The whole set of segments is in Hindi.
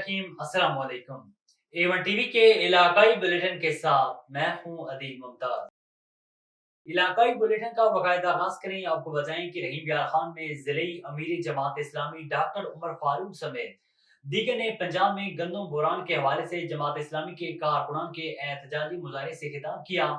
रहीम अस्सलाम वालेकुम। A1 टीवी के इलाकाई बुलेटिन के साथ मैं हूं अदील मुमताज। इलाकाई बुलेटिन का बाकायदा आगाज करें। आपको बताएं कि रहीम यार खान में जिले अमीरी जमात इस्लामी डॉक्टर उमर फारूक समेत दीगर ने पंजाब में गंदम बोरान के हवाले से जमात इस्लामी के कारकुनान के एहतजाजी मुजाहरे से खिताब किया।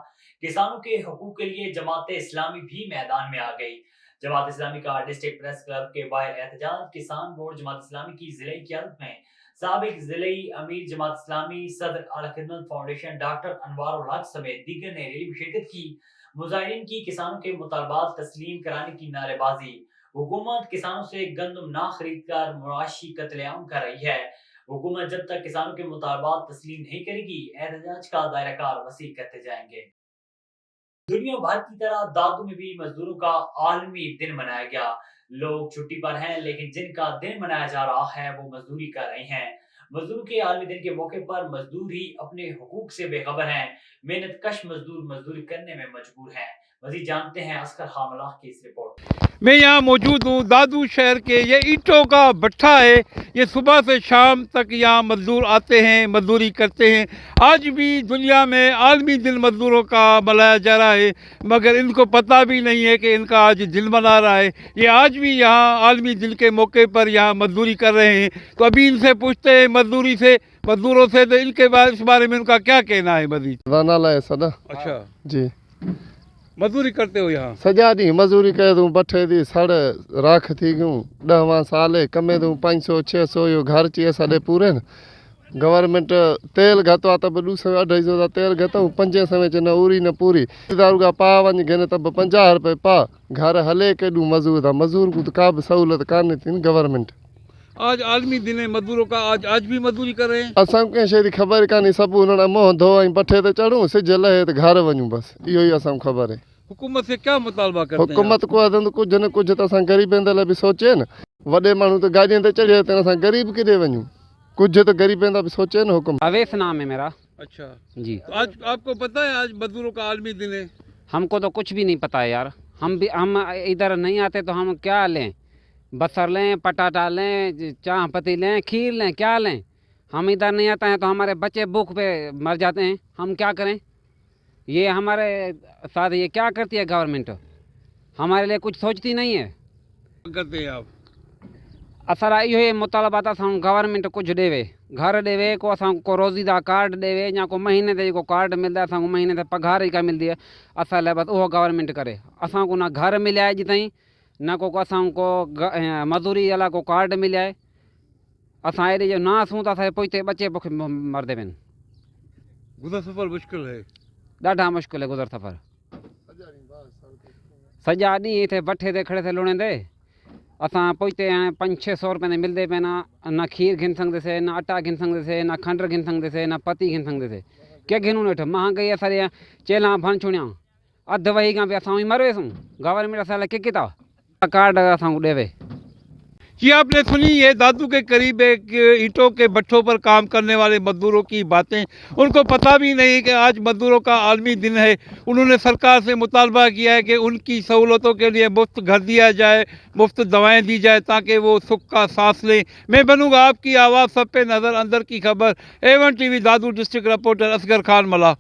किसानों के हकूक के लिए जमात इस्लामी भी मैदान में आ गई। जमात इस्लामी का डिस्ट्रिक्ट प्रेस क्लब के बाहर एहतजाज। किसान बोर्ड जमात इस्लामी की जिले क़यादत में साबिक जिले अमीर जमात इस्लामी सदर अल खिदमत फाउंडेशन डॉक्टर अनवार उल हक समेत दीगर ने रैली में शिरकत की। मुजाहिरीन की किसानों के मुतालबात तस्लीम कराने की नारेबाजी। हुकूमत किसानों से गंदम ना खरीद कर मुआशी कत्लेआम कर रही है। हुकूमत जब तक किसानों के मुतालबात तस्लीम नहीं करेगी एहतजाज का दायरा कार वसी करते जाएंगे। दुनिया भर की तरह दादू में भी मजदूरों का आलमी दिन मनाया गया। लोग छुट्टी पर हैं लेकिन जिनका दिन मनाया जा रहा है वो मजदूरी कर रहे हैं। मजदूरों के आलमी दिन के मौके पर मजदूर ही अपने हुकूक से बेखबर हैं। मेहनत कश मजदूर मजदूरी करने में मजबूर हैं। मजीद जानते हैं असगर खामला की इस रिपोर्ट। मैं यहाँ मौजूद हूँ दादू शहर के। ये ईंटों का भट्ठा है। ये सुबह से शाम तक यहाँ मजदूर आते हैं, मजदूरी करते हैं। आज भी दुनिया में आलमी दिन मजदूरों का मनाया जा रहा है, मगर इनको पता भी नहीं है कि इनका आज दिन मना रहा है। ये आज भी यहाँ आलमी दिन के मौके पर यहाँ मजदूरी कर रहे हैं। तो अभी इनसे पूछते हैं मजदूरों से तो इनके इस बारे में उनका क्या कहना है। मजीद सदा अच्छा जी मजदूरी करते हो यहाँ? सजा दी मजदूरी कर दूँ बठे दी साढ़े राख थी गयूं 10 साल कमे दूँ 500-600 यो घर चाहिए साढ़े पूरे न गवर्नमेंट तेल घतो तब 200-250 तेल घतो 5 समय च न उरी न पूरी दारू का पा वन घेने तब 50 रुपए पा घर हले केडू मजदूर को का भी सहूलत कान थी गवर्नमेंट। आज आलमी दिन है मजदूरों का। आज भी मजदूरी कर रहे हैं। असां कंहिं शइ जी ख़बर कान्हे। सभु उन्हनि मुंहुं धो ऐं पठे ते चढ़ूं सिज लहे त घर वञूं बस इहो ई असां ख़बर है। हुकूमत से क्या मुतालबा करते हैं? हुकूमत को अदंद कुझु न कुझु त असां ग़रीबनि लाइ बि सोचे न। वॾे माण्हू त गाॾियुनि ते चढ़े त असां ग़रीब किथे वञूं? कुझु त ग़रीबनि लाइ बि सोचे न हुकूमत। अवैस नाम है मेरा। अच्छा जी। तो आज आपको पता है आज मजदूरों का आलमी दिन है? हमको तो कुछ भी नहीं पता है यार। हम इधर नहीं आते तो हम क्या लें? बसर लें, पटाटा लें, चाह पत्ती लें, खीर लें, क्या लें? हम इधर नहीं आते हैं तो हमारे बच्चे भूख पे मर जाते हैं। हम क्या करें? ये हमारे साथ ये क्या करती है गवर्नमेंट? हमारे लिए कुछ सोचती नहीं है। करते हैं आप? असर इहो मुतालबा त असां गवर्नमेंट कुछ देवे, घर देवे को असांको रोज़ी दा कार्ड देवे या को महीने ते को कार्ड मिलता है असांको महीने ते पघार ही का मिलती है। असां लाइ बस वो गवर्नमेंट करे। असांको ना घर मिले है अॼु ताईं न को असांको मजदूरी वाला को कार्ड मिले है। असां एॾे जो ना सूं त असांजे पोइते बचे बुख मरदे आहिनि। गुज़र सफ़र मुश्किल है, ॾाढा मुश्किल है गुज़र सफ़र। सॼा ॾींहं हिते भट्ठे ते खड़े थे लुणंदे असां पोइते हाणे 500-600 रुपए ते मिलदे पे न खीर घिन संगदेसे, न आटा घिन संगदेसे, न खंड घिन संगदेसे, न पत्ती घिन संगदेसे। क्या घिनूं वेठो महंगाई असां चेला भन छुणिया अधु वही खां बि असां मर वेसूं। गवर्नमेंट असां लाइ के था कार्ड असांको देवे। ये आपने सुनी है दादू के करीब एक ईंटों के भट्ठों पर काम करने वाले मजदूरों की बातें। उनको पता भी नहीं कि आज मजदूरों का आलमी दिन है। उन्होंने सरकार से मुतालबा किया है कि उनकी सहूलतों के लिए मुफ्त घर दिया जाए, मुफ्त दवाएं दी जाए ताकि वो सुख का सांस लें। मैं बनूंगा आपकी आवाज़, सब पे नज़र, अंदर की खबर। A1 टीवी दादू डिस्ट्रिक्ट रिपोर्टर असगर खान मला।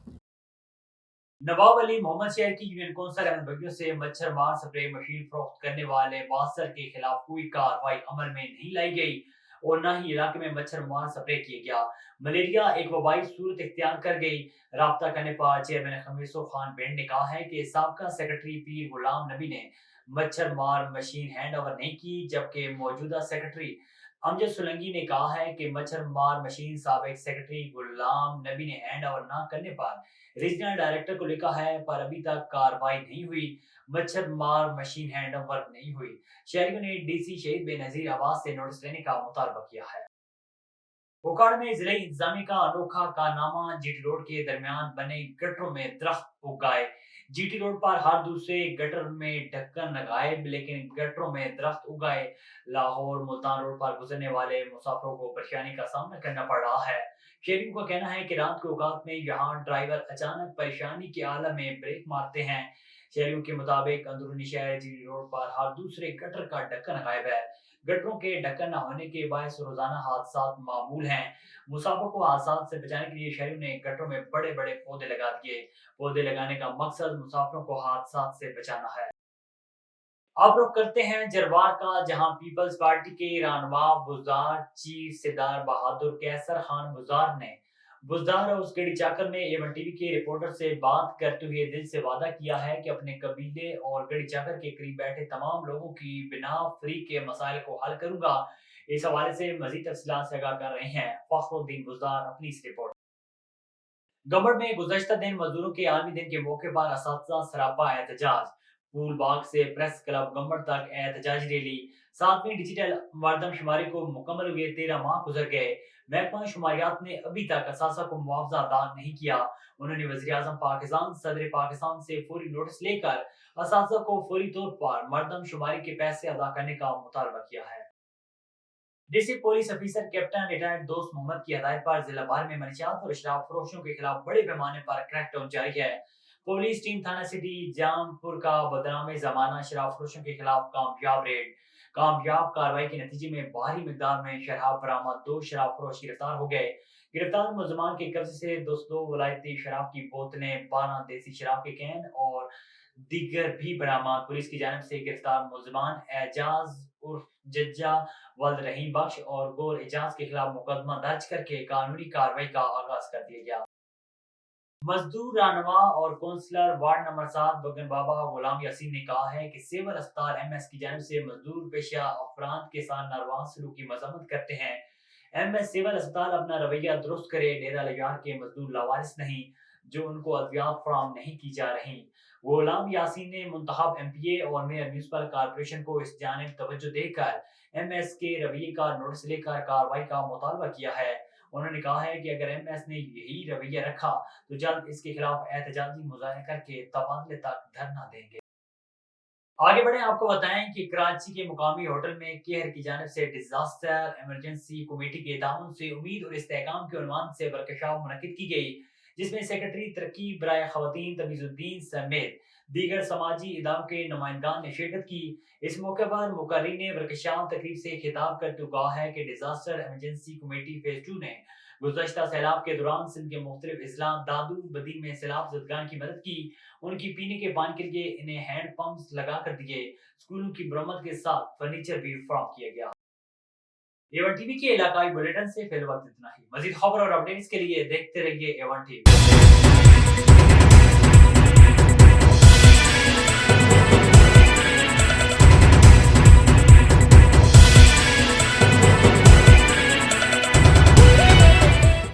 नवाब अली मोहम्मद शहर की यूनियन कौंसल अहमद बगियों से मच्छर मार स्प्रे मशीन फरोख्त करने वाले बासर के खिलाफ कोई कार्रवाई अमल में नहीं लाई गई और न ही इलाके में मच्छर मार स्प्रे किया गया। मलेरिया एक वबाई सूरत इख्तियार कर गई। राब्ता करने पर चेयरमैन खमीसो खान बेंड ने कहा है कि साबका सेक्रेटरी पीर गुलाम नबी ने मच्छर मार मशीन हैंड ओवर नहीं की, जबकि मौजूदा सेक्रेटरी अमजद सोलंकी ने कहा है कि मच्छर मार मशीन साबिक सेक्रेटरी गुलाम नबी ने हैंड ओवर न करने पर रीजनल डायरेक्टर को लिखा है, पर अभी तक कार्रवाई नहीं हुई। मच्छर मार मशीन हैंड ओवर नहीं हुई। शहरियों ने डीसी शहीद बेनजीर आवाज से नोटिस लेने का मुतालबा किया है। कोकाड़ में जिले इंतजामी का अनोखा कारनामा। जीटी रोड के दरमियान बने गटरों में दरख्त उग गए। जीटी रोड पर हर दूसरे गटर में ढक्कन गायब, लेकिन गटरों में दरख्त उग गए। लाहौर मुल्तान रोड पर गुजरने वाले मुसाफिरों को परेशानी का सामना करना पड़ रहा है। शहरियों का कहना है कि रात के औकात में यहाँ ड्राइवर अचानक परेशानी के आलम में ब्रेक मारते हैं। शहरियों के मुताबिक अंदरूनी शहर जीटी रोड पर हर दूसरे गटर का ढक्कन गायब है। गटरों के ढक्कन न होने के बायस रोजाना हादसा मामूल हैं। मुसाफिरों को हादसा से बचाने के लिए शहरों ने गटरों में बड़े बड़े पौधे लगा दिए। पौधे लगाने का मकसद मुसाफिरों को हादसा से बचाना है। अब रुख करते हैं जरवार का, जहां पीपल्स पार्टी के रानवा बुज़दार चीफ सरदार बहादुर कैसर खान बुज़दार ने बुज़दार हाउस गढ़ी चाकर में एवन टीवी के रिपोर्टर से बात करते हुए दिल से वादा किया है कि अपने कबीले और गढ़ी चाकर के करीब बैठे तमाम लोगों की बिना फ्री के मसाइल को हल करूंगा। इस हवाले से मजीद तफसीलात से आगाह कर रहे हैं फखरुद्दीन बुज़दार अपनी इस रिपोर्ट। गम्बड़ में गुज़श्ता दिन मजदूरों के आलमी दिन के मौके पर असातिज़ा सरापा एहतजाज। फूल बाग से प्रेस क्लब गम्बड़ तक एहतजाजी रैली। 7वीं डिजिटल मरदमशुमारी को मुकम्मल हुए 13 माह गुजर गए। महकमा शुमारियात ने अभी तक असासा को मुआवजा अदा नहीं किया। उन्होंने वज़ीर-ए-आज़म पाकिस्तान सदर पाकिस्तान से फौरी नोटिस लेकर असातिज़ा को फौरी तौर पर मरदमशुमारी के पैसे अदा करने का मुतालबा किया है। डिस्ट्रिक्ट पुलिस अफसर कैप्टन रिटायर्ड दोस्त मोहम्मद की हदायत पर जिला भर में मनशियात और शराब फरोशों के खिलाफ बड़े पैमाने पर क्रैकडाउन जारी है। पुलिस टीम थाना सिटी जामपुर का बदनाम जमाना शराब फरोशों के खिलाफ कामयाब कार्रवाई के नतीजे में भारी मिकदार में शराब बरामद। 2 शराब फरोश गिरफ्तार हो गए। गिरफ्तार मुलजमान के कब्जे से 202 वलायती शराब की बोतलें, 12 देसी शराब के कैन और दीगर भी बरामद। पुलिस की जानिब से गिरफ्तार मुलजमान एजाज उर्फ जज्जा, वल्द रहीम बख्श और गोल एजाज के खिलाफ मुकदमा दर्ज करके कानूनी कार्रवाई का आगाज कर दिया गया। मजदूर रानवा और councillor ward number 7 बगन Baba Ghulam Yasin ने कहा है कि सिविल अस्पताल एमएस की जानिब से मजदूर पेशा अफराद के साथ नारवा सलूक की मजम्मत करते हैं। एमएस सिविल अस्पताल अपना रवैया दुरुस्त करे। डेरा लगार के मजदूर लावारिस नहीं, जो उनको अद्वियात फराहम नहीं की जा रही। गुलाम यासीन ने मुंतखब एमपीए और मेयर म्यूनिसिपल कॉर्पोरेशन को इस जानिब तवज्जो देकर एमएस के रवैये का नोटिस लेकर कार्रवाई का मुतालबा किया है। उन्होंने कहा है कि अगर एमएस ने यही रवैया रखा तो जल्द इसके खिलाफ एहतजाजी मुजाहरा करके तबादले तक धरना देंगे। आगे बढ़े, आपको बताएं कि कराची के मुकामी होटल में केयर की जानिब से डिजास्टर इमरजेंसी कमेटी के ताउन से उम्मीद और इस्तेहकाम के उन्वान से वर्कशॉप मुनक्किद की गई, जिसमें सेक्रेटरी तरक्की बराए खवातीन तमीजुद्दीन समेत दीगर समाजी इदारों के नुमाइंदान ने शिरकत की। इस मौके पर मुकर्रिर ने वर्कशॉप तकरीब से खिताब करते हुए कहा है कि डिजास्टर इमरजेंसी कमेटी फेज 2 ने गुज़श्ता सैलाब के दौरान सिंध के मुख्तलिफ अजला दादू बदी में सैलाब ज़दगान की मदद की। उनकी पीने के पानी के लिए इन्हें हैंड पंप्स लगा कर दिए। स्कूलों की मरम्मत के साथ फर्नीचर भी फराहम किया गया। एवन टीवी के इलाकाई बुलेटिन से फिलहाल इतना ही। मजीद खबर और अपडेट्स के लिए देखते रहिए एवन टीवी।